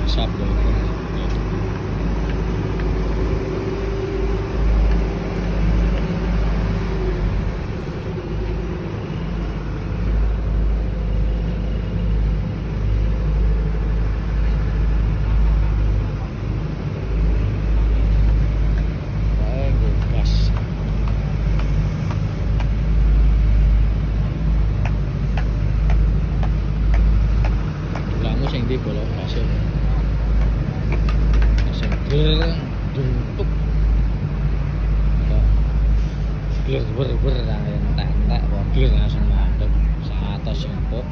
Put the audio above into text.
Sap loh. Gas. Kamu sing di bolok kasih. Sing duntuk. Ger ber entek-entek kok ger langsung mandek. Saat atas empuk.